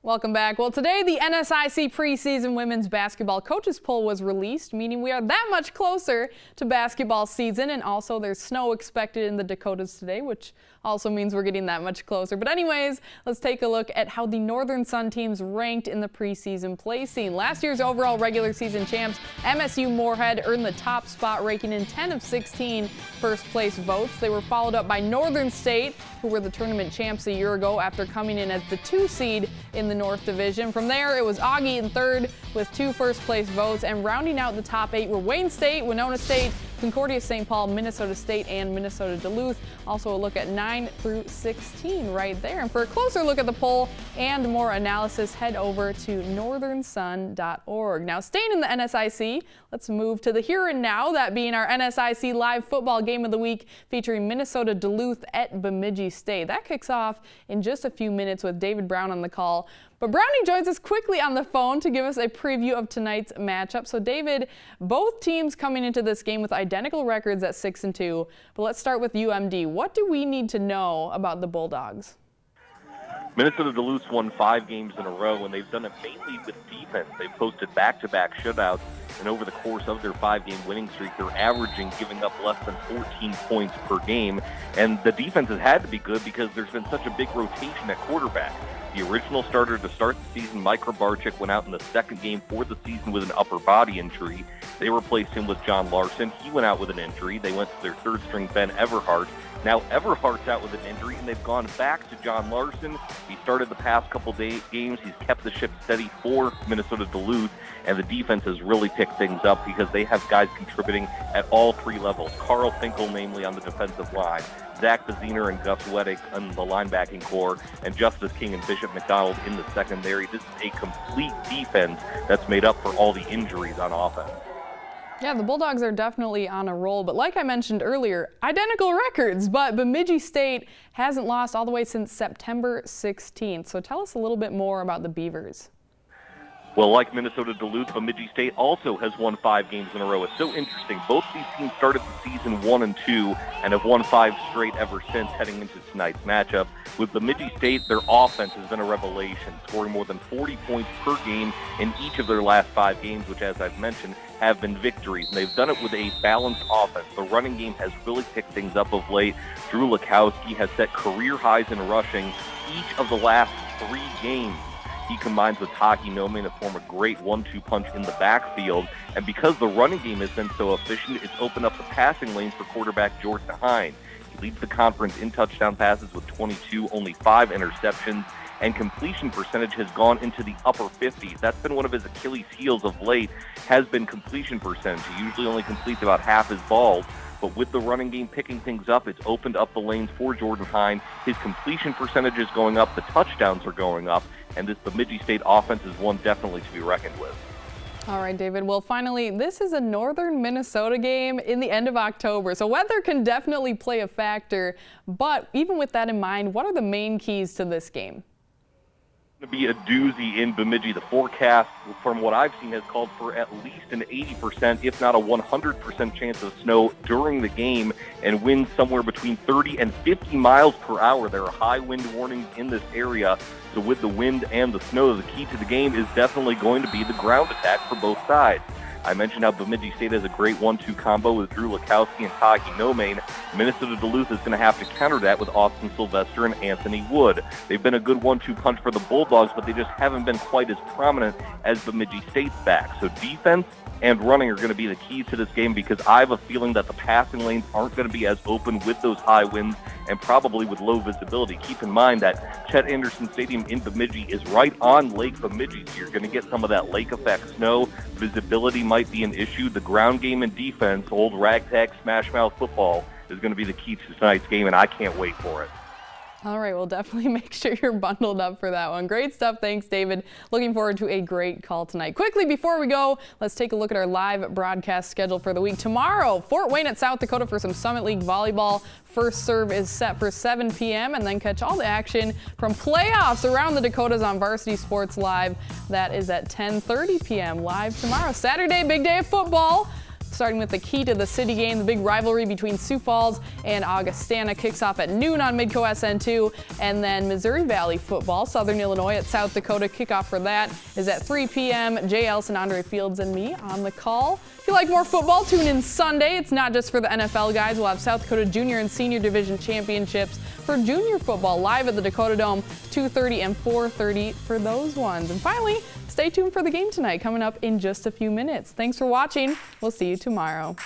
Welcome back. Well, today the NSIC preseason women's basketball coaches poll was released, meaning we are that much closer to basketball season, and also there's snow expected in the Dakotas today, which also means we're getting that much closer. But anyways, let's take a look at how the Northern Sun teams ranked in the preseason placing. Last year's overall regular season champs, MSU Moorhead, earned the top spot, raking in 10 of 16 first place votes. They were followed up by Northern State, who were the tournament champs a year ago after coming in as the 2 seed in the North Division. From there, it was Augie in third with 2 first place votes, and rounding out the top 8 were Wayne State, Winona State, Concordia St. Paul, Minnesota State, and Minnesota Duluth. Also a look at 9 through 16 right there. And for a closer look at the poll and more analysis, head over to northernsun.org. Now, staying in the NSIC, let's move to the here and now, that being our NSIC live football game of the week featuring Minnesota Duluth at Bemidji State. That kicks off in just a few minutes with David Brown on the call. But Brownie joins us quickly on the phone to give us a preview of tonight's matchup. So David, both teams coming into this game with identical records at 6-2. But let's start with UMD. What do we need to know about the Bulldogs? Minnesota Duluth won 5 games in a row, and they've done it mainly with defense. They've posted back-to-back shutouts, and over the course of their 5-game winning streak, they're averaging giving up less than 14 points per game. And the defense has had to be good because there's been such a big rotation at quarterback. The original starter to start the season, Mike Grabarczyk, went out in the second game for the season with an upper body injury. They replaced him with John Larson. He went out with an injury. They went to their third string, Ben Everhart. Now Everhart's out with an injury, and they've gone back to John Larson. He started the past couple games. He's kept the ship steady for Minnesota Duluth, and the defense has really picked things up because they have guys contributing at all 3 levels. Carl Finkel, namely on the defensive line, Zach Baziner and Gus Weddick on the linebacking core, and Justice King and Bishop McDonald in the secondary. This is a complete defense that's made up for all the injuries on offense. Yeah, the Bulldogs are definitely on a roll, but like I mentioned earlier, identical records, but Bemidji State hasn't lost all the way since September 16th. So tell us a little bit more about the Beavers. Well, like Minnesota Duluth, Bemidji State also has won 5 games in a row. It's so interesting. Both these teams started the season 1-2 and have won 5 straight ever since, heading into tonight's matchup. With Bemidji State, their offense has been a revelation, scoring more than 40 points per game in each of their last 5 games, which, as I've mentioned, have been victories. And they've done it with a balanced offense. The running game has really picked things up of late. Drew Lakowski has set career highs in rushing each of the last 3 games. He combines with Taki Noman to form a great 1-2 punch in the backfield. And because the running game has been so efficient, it's opened up the passing lanes for quarterback Jordan Hine. He leads the conference in touchdown passes with 22, only 5 interceptions, and completion percentage has gone into the upper 50s. That's been one of his Achilles heels of late, has been completion percentage. He usually only completes about half his balls. But with the running game picking things up, it's opened up the lanes for Jordan Hine. His completion percentage is going up, the touchdowns are going up, and this Bemidji State offense is one definitely to be reckoned with. All right, David. Well, finally, this is a northern Minnesota game in the end of October, so weather can definitely play a factor. But even with that in mind, what are the main keys to this game? Going to be a doozy in Bemidji. The forecast, from what I've seen, has called for at least an 80%, if not a 100% chance of snow during the game, and winds somewhere between 30 and 50 miles per hour. There are high wind warnings in this area, so with the wind and the snow, the key to the game is definitely going to be the ground attack for both sides. I mentioned how Bemidji State has a great 1-2 combo with Drew Lakowski and Taki Nomain. Minnesota Duluth is going to have to counter that with Austin Sylvester and Anthony Wood. They've been a good 1-2 punch for the Bulldogs, but they just haven't been quite as prominent as Bemidji State's back. So defense and running are going to be the keys to this game, because I have a feeling that the passing lanes aren't going to be as open with those high winds and probably with low visibility. Keep in mind that Chet Anderson Stadium in Bemidji is right on Lake Bemidji, so you're going to get some of that lake effect snow. Visibility might be an issue. The ground game and defense, old ragtag smash mouth football, is going to be the key to tonight's game, and I can't wait for it. All right, well, definitely make sure you're bundled up for that one. Great stuff. Thanks, David. Looking forward to a great call tonight. Quickly, before we go, let's take a look at our live broadcast schedule for the week. Tomorrow, Fort Wayne at South Dakota for some Summit League volleyball. First serve is set for 7 p.m. and then catch all the action from playoffs around the Dakotas on Varsity Sports Live. That is at 10:30 p.m. live tomorrow. Saturday, big day of football. starting with the Key to the City game. The big rivalry between Sioux Falls and Augustana kicks off at noon on Midco SN2. And then Missouri Valley football, Southern Illinois at South Dakota. Kickoff for that is at 3 p.m. Jay Elson, Andre Fields, and me on the call. If you like more football, tune in Sunday. It's not just for the NFL guys. We'll have South Dakota Junior and Senior Division Championships for junior football live at the Dakota Dome, 2:30 and 4:30 for those ones. And finally, stay tuned for the game tonight coming up in just a few minutes. Thanks for watching. We'll see you tomorrow.